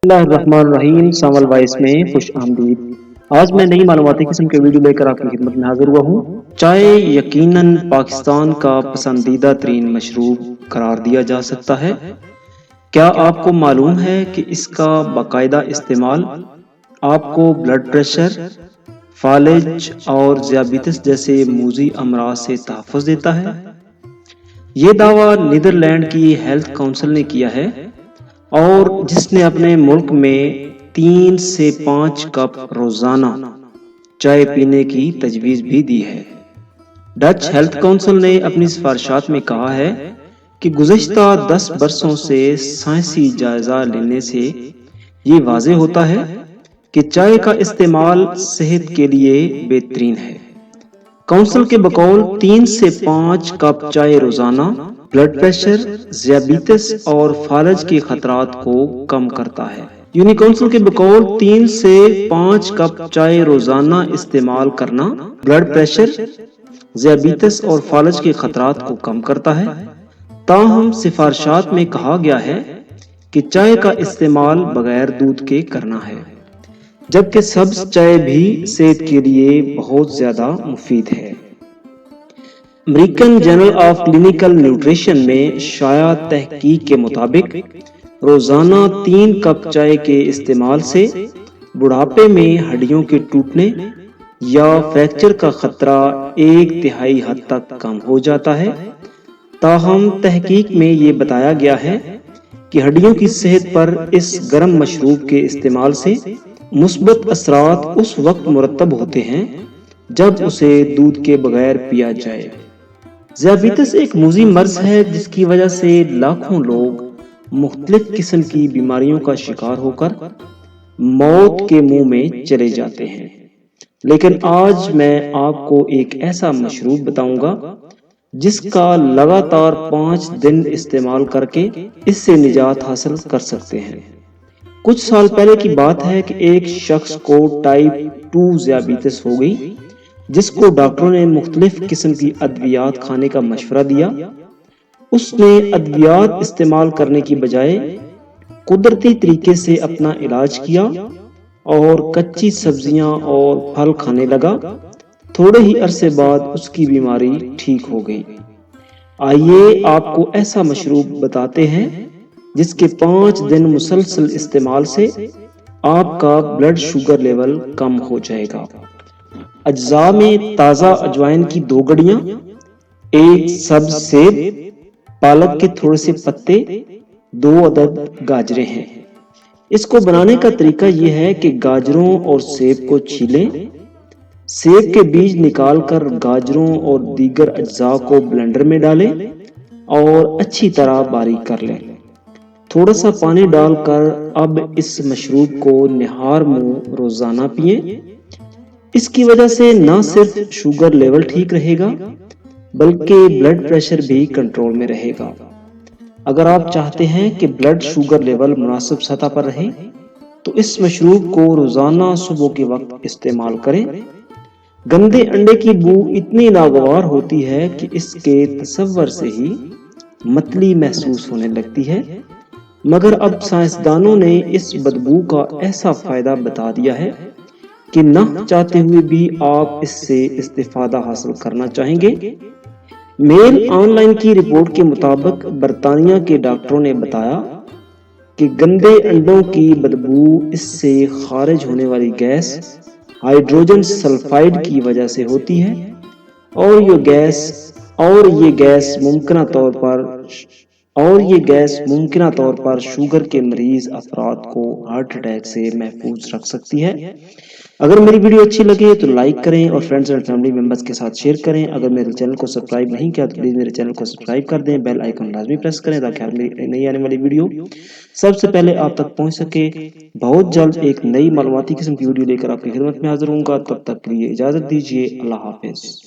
اللہ الرحمن الرحیم سامل وائس میں خوش آمدید۔ آج میں نئی معلوماتی قسم کے ویڈیو لے کر آپ کی خدمت میں حاضر ہوا ہوں۔ چائے یقیناً پاکستان کا پسندیدہ ترین مشروب قرار دیا جا سکتا ہے۔ کیا آپ کو معلوم ہے کہ اس کا باقاعدہ استعمال آپ کو بلڈ پریشر، فالج اور ذیابیطس جیسے موذی امراض سے تحفظ دیتا ہے؟ یہ دعویٰ نیدرلینڈ کی ہیلتھ کونسل نے کیا ہے اور جس نے اپنے ملک میں 3 سے 5 کپ روزانہ چائے پینے کی تجویز بھی دی ہے۔ ڈچ ہیلتھ کونسل نے اپنی سفارشات میں کہا ہے کہ گزشتہ 10 برسوں سے سائنسی جائزہ لینے سے یہ واضح ہوتا ہے کہ چائے کا استعمال صحت کے لیے بہترین ہے۔ کونسل کے بقول 3 سے 5 کپ چائے روزانہ بلڈ پریشر، ذیابیطس اور فالج کے خطرات کو کم کرتا ہے۔ یونی کونسل کے بقول 3 سے 5 کپ چائے روزانہ استعمال کرنا بلڈ پریشر، ذیابیطس اور فالج کے خطرات کو کم کرتا ہے۔ تاہم سفارشات میں کہا گیا ہے کہ چائے کا استعمال بغیر دودھ کے کرنا ہے، جبکہ سبز چائے بھی صحت کے لیے بہت زیادہ مفید ہے۔ American Journal of Clinical Nutrition میں شائع تحقیق کے مطابق روزانہ 3 کپ چائے کے استعمال سے بڑھاپے میں ہڈیوں کے ٹوٹنے یا فریکچر کا خطرہ 1/3 حد تک کم ہو جاتا ہے۔ تاہم تحقیق میں یہ بتایا گیا ہے کہ ہڈیوں کی صحت پر اس گرم مشروب کے استعمال سے مثبت اثرات اس وقت مرتب ہوتے ہیں جب اسے دودھ کے بغیر پیا جائے۔ ذیابیطس ایک موذی مرض ہے جس کی وجہ سے لاکھوں لوگ مختلف قسم کی بیماریوں کا شکار ہو کر موت کے منہ میں چلے جاتے ہیں۔ لیکن آج میں آپ کو ایک ایسا مشروب بتاؤں گا جس کا لگاتار 5 دن استعمال کر کے اس سے نجات حاصل کر سکتے ہیں۔ کچھ سال پہلے کی بات ہے کہ ایک شخص کو ٹائپ 2 ذیابیطس ہو گئی، جس کو ڈاکٹروں نے مختلف قسم کی ادویات کھانے کا مشورہ دیا۔ اس نے ادویات استعمال کرنے کی بجائے قدرتی طریقے سے اپنا علاج کیا اور کچی سبزیاں اور پھل کھانے لگا۔ تھوڑے ہی عرصے بعد اس کی بیماری ٹھیک ہو گئی۔ آئیے آپ کو ایسا مشروب بتاتے ہیں جس کے 5 دن مسلسل استعمال سے آپ کا بلڈ شوگر لیول کم ہو جائے گا۔ اجزاء میں تازہ اجوائن کی 2 گڈیاں، 1 سبز سیب، پالک کے تھوڑے سے پتے، 2 عدد گاجریں ہیں۔ اس کو بنانے کا طریقہ یہ ہے کہ گاجروں اور سیب کو چھیلیں، سیب کے بیج نکال کر گاجروں اور دیگر اجزاء کو بلینڈر میں ڈالیں اور اچھی طرح باریک کر لیں۔ تھوڑا سا پانی ڈال کر اب اس مشروب کو نہار منہ روزانہ پئیں۔ اس کی وجہ سے نہ صرف شوگر لیول ٹھیک رہے گا بلکہ بلڈ پریشر بھی کنٹرول میں رہے گا۔ اگر آپ چاہتے ہیں کہ بلڈ شوگر لیول مناسب سطح پر رہے تو اس مشروب کو روزانہ صبح کے وقت استعمال کریں۔ گندے انڈے کی بو اتنی ناگوار ہوتی ہے کہ اس کے تصور سے ہی متلی محسوس ہونے لگتی ہے، مگر اب سائنسدانوں نے اس بدبو کا ایسا فائدہ بتا دیا ہے کہ نہ چاہتے ہوئے بھی آپ اس سے استفادہ حاصل کرنا چاہیں گے۔ میل آن لائن کی رپورٹ کے مطابق برطانیہ کے ڈاکٹروں نے بتایا کہ گندے انڈوں کی بدبو اس سے خارج ہونے والی گیس ہائیڈروجن سلفائڈ کی وجہ سے ہوتی ہے اور یہ گیس ممکنہ طور پر شوگر کے مریض افراد کو ہارٹ اٹیک سے محفوظ رکھ سکتی ہے۔ اگر میری ویڈیو اچھی لگے تو لائک کریں اور فرینڈز اور فیملی ممبرز کے ساتھ شیئر کریں۔ اگر میرے چینل کو سبسکرائب نہیں کیا تو پلیز میرے چینل کو سبسکرائب کر دیں، بیل آئیکن لازمی پریس کریں تاکہ ہر میری نئی آنے والی ویڈیو سب سے پہلے آپ تک پہنچ سکے۔ بہت جلد ایک نئی معلوماتی قسم کی ویڈیو لے کر آپ کی خدمت میں حاضر ہوں گا، تب تک کے لیے اجازت دیجیے۔ اللہ حافظ۔